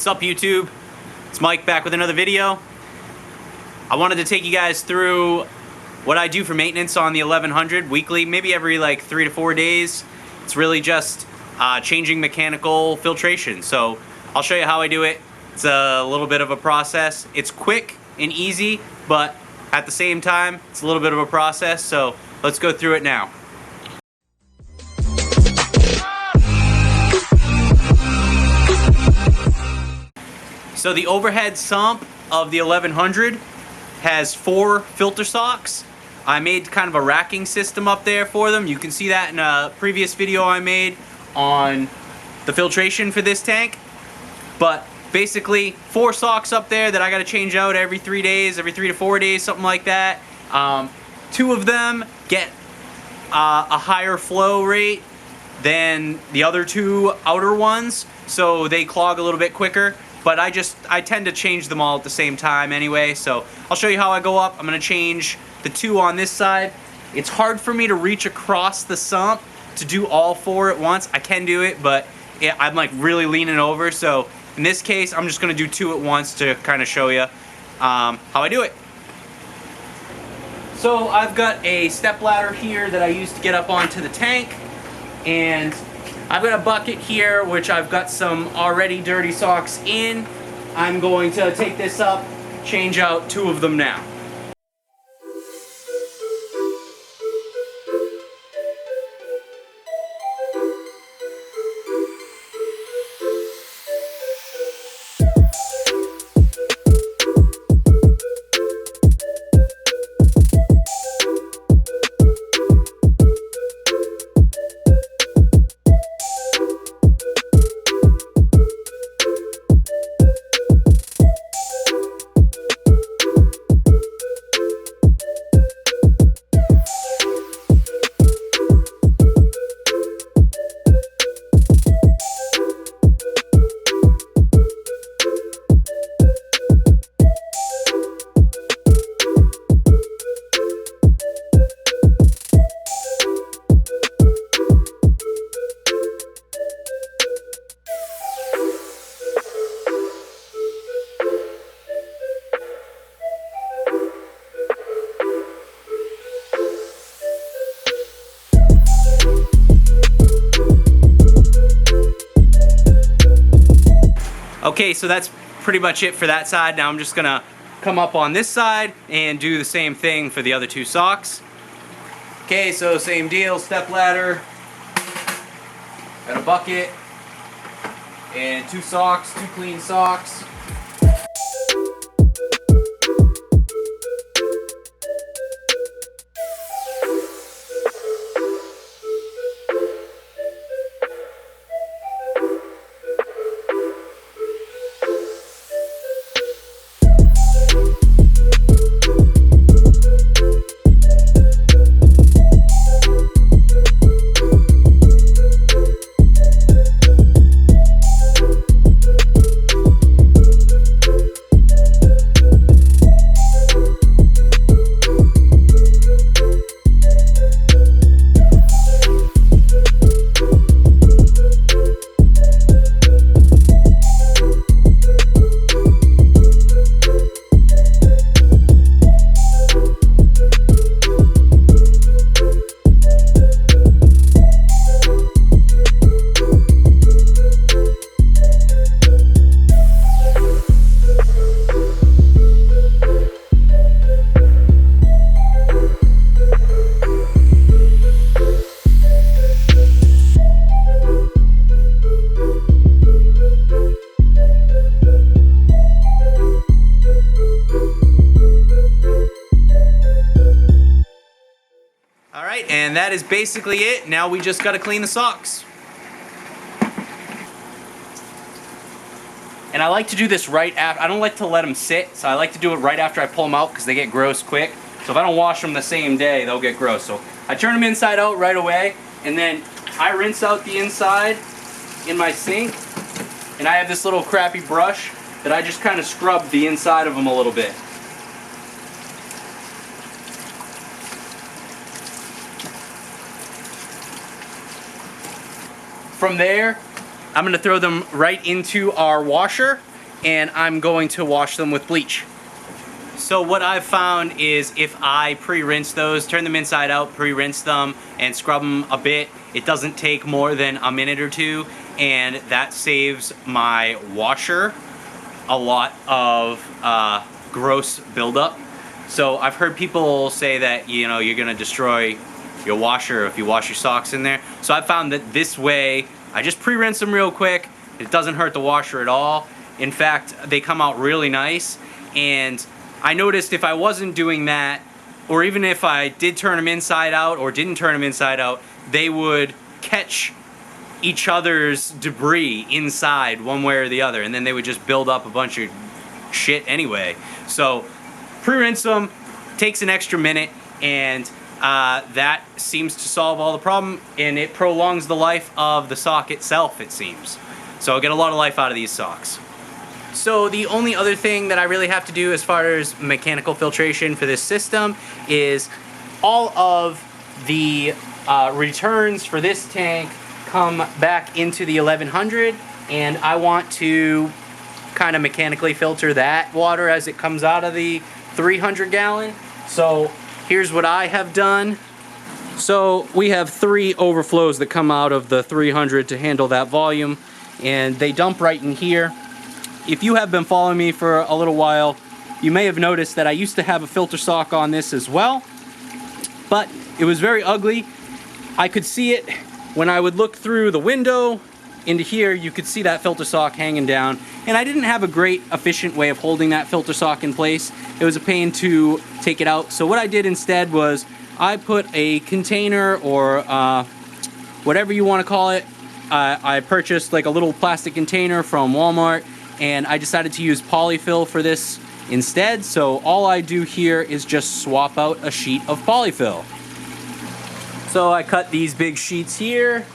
What's up, YouTube? It's Mike back with another video. I wanted to take you guys through what I do for maintenance on the 1100 weekly, maybe every like 3 to 4 days. It's really just changing mechanical filtration. So I'll show you how I do it. It's a little bit of a process. It's quick and easy, but at the same time, it's a little bit of a process. So let's go through it now. So the overhead sump of the 1100 has 4 filter socks. I made kind of a racking system up there for them. You can see that in a previous video I made on the filtration for this tank. But basically 4 socks up there that I got to change out every 3 days, every 3 to 4 days, something like that. 2 of them get a higher flow rate than the other 2 outer ones, so they clog a little bit quicker. But I tend to change them all at the same time anyway, so I'll show you how I go up. I'm going to change the 2 on this side. It's hard for me to reach across the sump to do all 4 at once. I can do it, but I'm like really leaning over, so in this case I'm just going to do 2 at once to kind of show you how I do it. So I've got a step ladder here that I use to get up onto the tank, and I've got a bucket here which I've got some already dirty socks in. I'm going to take this up, change out 2 of them now. Okay, so that's pretty much it for that side. Now I'm just gonna come up on this side and do the same thing for the other 2 socks. Okay, so same deal, step ladder, got a bucket, and 2 socks, 2 clean socks. Alright, and that is basically it. Now we just gotta clean the socks. And I like to do this right after. I don't like to let them sit, so I like to do it right after I pull them out because they get gross quick. So if I don't wash them the same day, they'll get gross. So I turn them inside out right away, and then I rinse out the inside in my sink, and I have this little crappy brush that I just kind of scrub the inside of them a little bit. From there, I'm going to throw them right into our washer, and I'm going to wash them with bleach. So what I've found is if I pre-rinse those, turn them inside out, pre-rinse them, and scrub them a bit, it doesn't take more than a minute or two, and that saves my washer a lot of gross buildup. So I've heard people say that, you know, you're gonna destroy your washer if you wash your socks in there. So I found that this way, I just pre-rinse them real quick. It doesn't hurt the washer at all. In fact, they come out really nice. And I noticed if I wasn't doing that, or even if I did turn them inside out or didn't turn them inside out, they would catch each other's debris inside one way or the other, and then they would just build up a bunch of shit anyway. So pre-rinse them, takes an extra minute, and that seems to solve all the problem, and it prolongs the life of the sock itself, it seems. So I'll get a lot of life out of these socks. So the only other thing that I really have to do as far as mechanical filtration for this system is all of the returns for this tank come back into the 1100, and I want to kind of mechanically filter that water as it comes out of the 300 gallon. So here's what I have done. So we have 3 overflows that come out of the 300 to handle that volume, and they dump right in here. If you have been following me for a little while, you may have noticed that I used to have a filter sock on this as well, but it was very ugly. I could see it when I would look through the window into here. You could see that filter sock hanging down, and I didn't have a great efficient way of holding that filter sock in place. It was a pain to take it out. So what I did instead was I put a container, or whatever you want to call it. I purchased like a little plastic container from Walmart, and I decided to use polyfill for this instead. So all I do here is just swap out a sheet of polyfill. So I cut these big sheets here.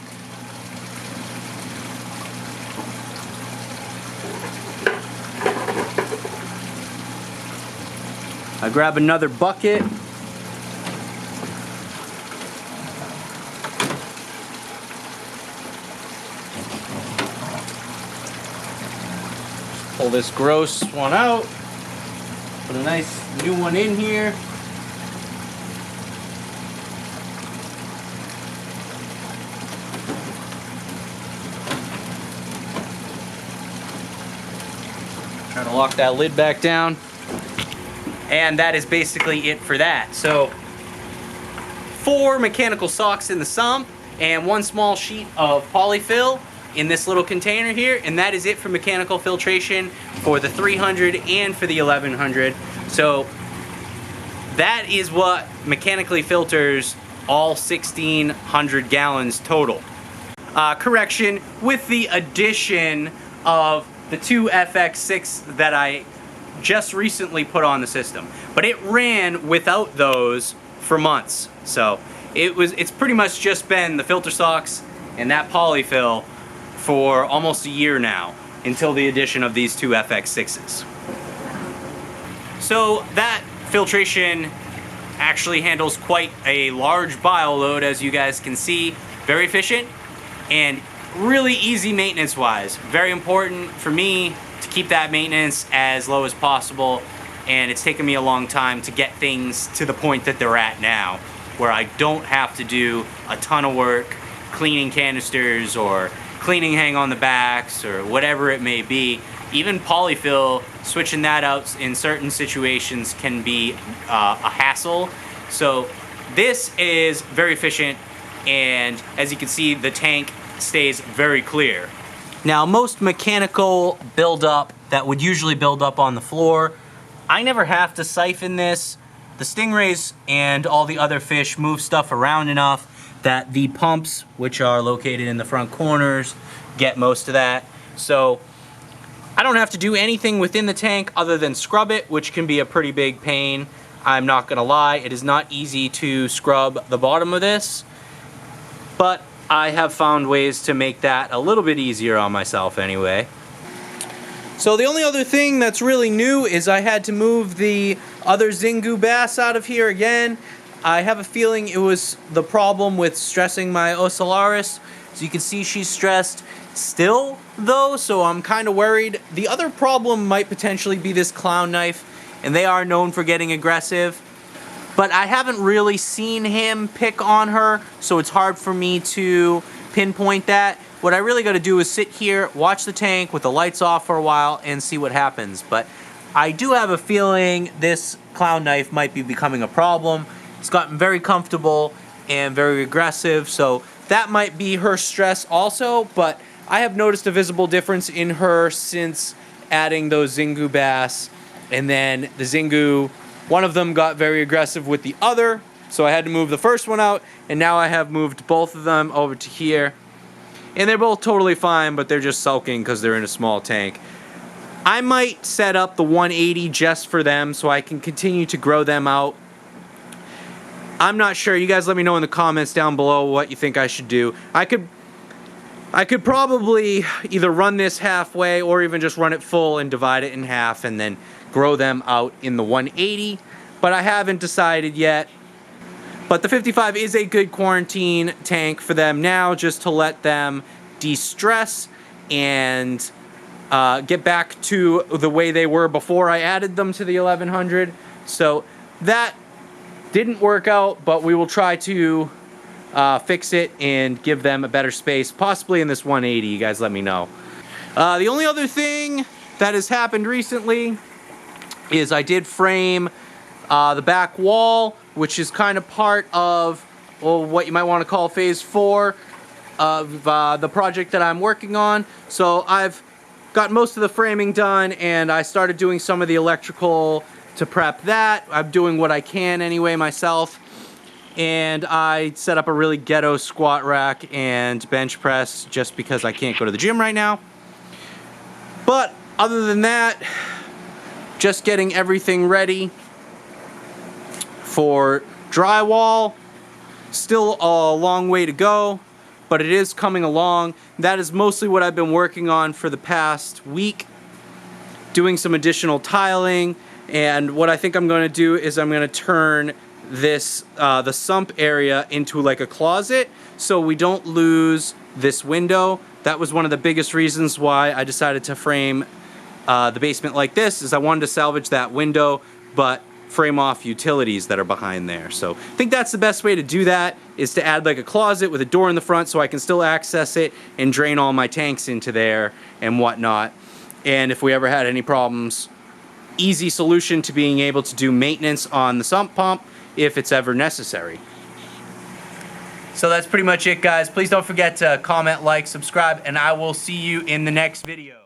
I grab another bucket. Pull this gross one out. Put a nice new one in here. Try to lock that lid back down. And that is basically it for that. So 4 mechanical socks in the sump and 1 small sheet of polyfill in this little container here, and that is it for mechanical filtration for the 300 and for the 1100. So that is what mechanically filters all 1600 gallons total. Correction, with the addition of the 2 FX6 that I just recently put on the system, but it ran without those for months. So it's pretty much just been the filter socks and that polyfill for almost a year now, until the addition of these 2 FX6s. So that filtration actually handles quite a large bile load, as you guys can see. Very efficient and really easy maintenance wise. Very important for me to keep that maintenance as low as possible, and it's taken me a long time to get things to the point that they're at now, where I don't have to do a ton of work cleaning canisters or cleaning hang on the backs or whatever it may be. Even polyfill, switching that out in certain situations can be a hassle. So this is very efficient, and as you can see, the tank stays very clear. Now, most mechanical buildup that would usually build up on the floor, I never have to siphon this. The stingrays and all the other fish move stuff around enough that the pumps, which are located in the front corners, get most of that. So I don't have to do anything within the tank other than scrub it, which can be a pretty big pain. I'm not gonna lie, it is not easy to scrub the bottom of this, but I have found ways to make that a little bit easier on myself anyway. So the only other thing that's really new is I had to move the other Xingu bass out of here again. I have a feeling it was the problem with stressing my Ocellaris. So you can see she's stressed. still, though, so I'm kind of worried. The other problem might potentially be this clown knife, and they are known for getting aggressive. But I haven't really seen him pick on her, so it's hard for me to pinpoint that. What I really got to do is sit here, watch the tank with the lights off for a while, and see what happens. But I do have a feeling this clown knife might be becoming a problem. It's gotten very comfortable and very aggressive, so that might be her stress also. But I have noticed a visible difference in her since adding those Xingu bass, and then the Xingu, one of them got very aggressive with the other, so I had to move the first one out, and now I have moved both of them over to here. And they're both totally fine, but they're just sulking because they're in a small tank. I might set up the 180 just for them so I can continue to grow them out. I'm not sure. You guys let me know in the comments down below what you think I should do. I could probably either run this halfway or even just run it full and divide it in half and then grow them out in the 180, but I haven't decided yet. But the 55 is a good quarantine tank for them now, just to let them de-stress and get back to the way they were before I added them to the 1100. So that didn't work out, but we will try to fix it and give them a better space, possibly in this 180. You guys let me know. The only other thing that has happened recently is I did frame the back wall, which is kind of part of, well, what you might want to call phase 4 of the project that I'm working on. So I've got most of the framing done, and I started doing some of the electrical to prep that. I'm doing what I can anyway myself. And I set up a really ghetto squat rack and bench press just because I can't go to the gym right now. But other than that, just getting everything ready for drywall. Still a long way to go, but it is coming along. That is mostly what I've been working on for the past week, doing some additional tiling. And what I think I'm going to do is I'm going to turn this the sump area into like a closet so we don't lose this window. That was one of the biggest reasons why I decided to frame the basement like this, is I wanted to salvage that window but frame off utilities that are behind there. So I think that's the best way to do that, is to add like a closet with a door in the front so I can still access it and drain all my tanks into there and whatnot. And if we ever had any problems, easy solution to being able to do maintenance on the sump pump if it's ever necessary. So that's pretty much it, guys. Please don't forget to comment, like, subscribe, and I will see you in the next video.